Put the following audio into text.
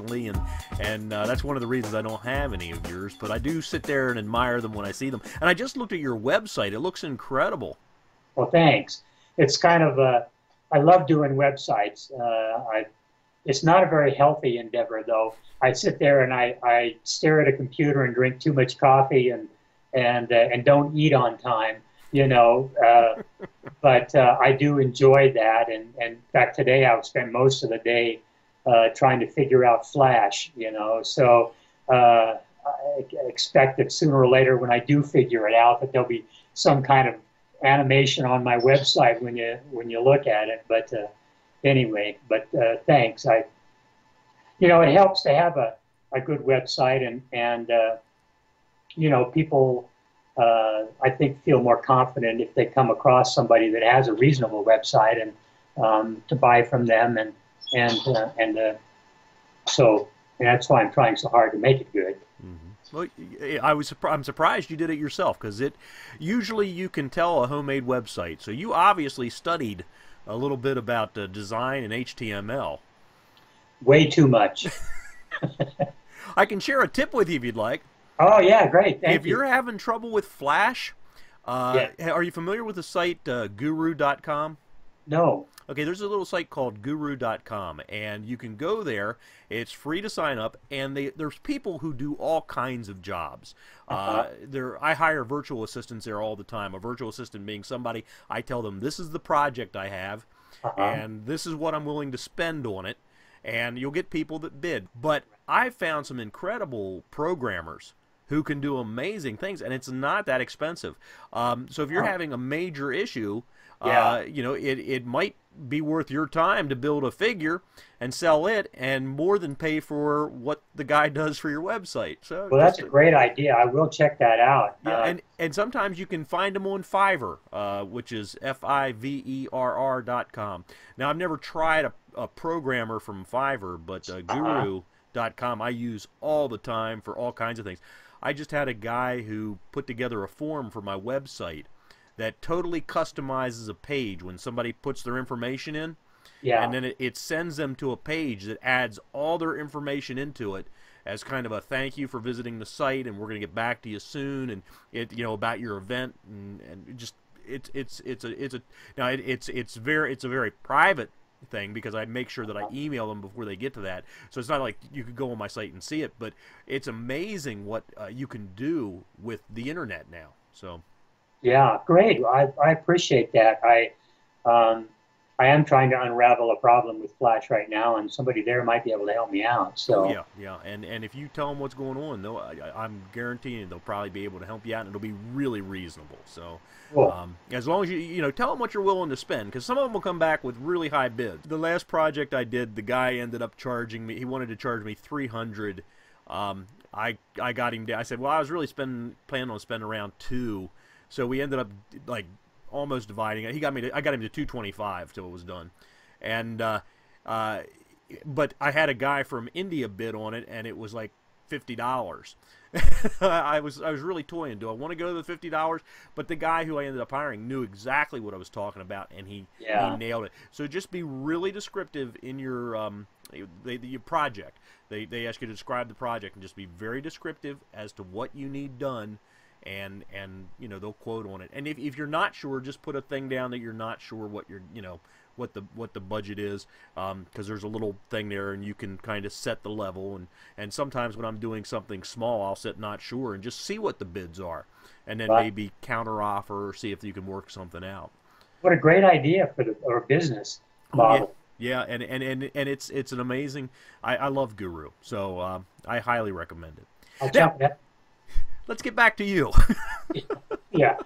personally, and that's one of the reasons I don't have any of yours. But I do sit there and admire them when I see them. And I just looked at your website; it looks incredible. Well, thanks. It's kind of I love doing websites. It's not a very healthy endeavor, though. I sit there and I stare at a computer and drink too much coffee and don't eat on time, you know. But I do enjoy that. And in fact, today I've spent most of the day trying to figure out Flash, you know. So I expect that sooner or later, when I do figure it out, that there'll be some kind of animation on my website when you look at it. But anyway, but thanks. You know, it helps to have a good website, and you know, people I think feel more confident if they come across somebody that has a reasonable website and to buy from them, and so and that's why I'm trying so hard to make it good. Well, I'm surprised you did it yourself, because usually you can tell a homemade website. So you obviously studied a little bit about design and HTML. Way too much. I can share a tip with you if you'd like. Oh yeah, great. Thank If you. you're having trouble with Flash, Yeah. are you familiar with the site guru.com? No. Okay, there's a little site called guru.com, and you can go there. It's free to sign up, and there's people who do all kinds of jobs. I hire virtual assistants there all the time. A virtual assistant being somebody, I tell them, this is the project I have, and this is what I'm willing to spend on it, and you'll get people that bid. But I found some incredible programmers who can do amazing things, and it's not that expensive. So if you're having a major issue, you know, it might be worth your time to build a figure and sell it, and more than pay for what the guy does for your website. So well, that's a great idea. I will check that out. Yeah, and sometimes you can find them on Fiverr, which is fiverr.com. Now, I've never tried a programmer from Fiverr, but guru.com I use all the time for all kinds of things. I just had a guy who put together a form for my website that totally customizes a page when somebody puts their information in. Yeah. And then it sends them to a page that adds all their information into it as kind of a thank you for visiting the site, and we're going to get back to you soon, and you know, about your event, and just it's a very private thing, because I make sure that I email them before they get to that. So it's not like you could go on my site and see it, but it's amazing what you can do with the internet now. So Yeah, great. I appreciate that. I am trying to unravel a problem with Flash right now, and somebody there might be able to help me out. So yeah, and if you tell them what's going on, I'm guaranteeing they'll probably be able to help you out, and it'll be really reasonable. So cool. as long as you tell them what you're willing to spend, because some of them will come back with really high bids. The last project I did, the guy ended up charging me. He wanted to charge me $300. I got him down. I said, well, I was really planning on spending around $2. So we ended up like almost dividing it. I got him to $225 till it was done, and but I had a guy from India bid on it, and it was like $50. I was really toying. Do I want to go to the $50? But the guy who I ended up hiring knew exactly what I was talking about, and he nailed it. So just be really descriptive in your project. They ask you to describe the project, and just be very descriptive as to what you need done. And you know, they'll quote on it. And if you're not sure, just put a thing down that you're not sure what what the budget is, because there's a little thing there, and you can kind of set the level. And sometimes when I'm doing something small, I'll set not sure and just see what the bids are, and then maybe counter offer or see if you can work something out. What a great idea for our business model. Yeah, and it's an amazing. I love Guru, so I highly recommend it. I'll check that. Let's get back to you. Yeah.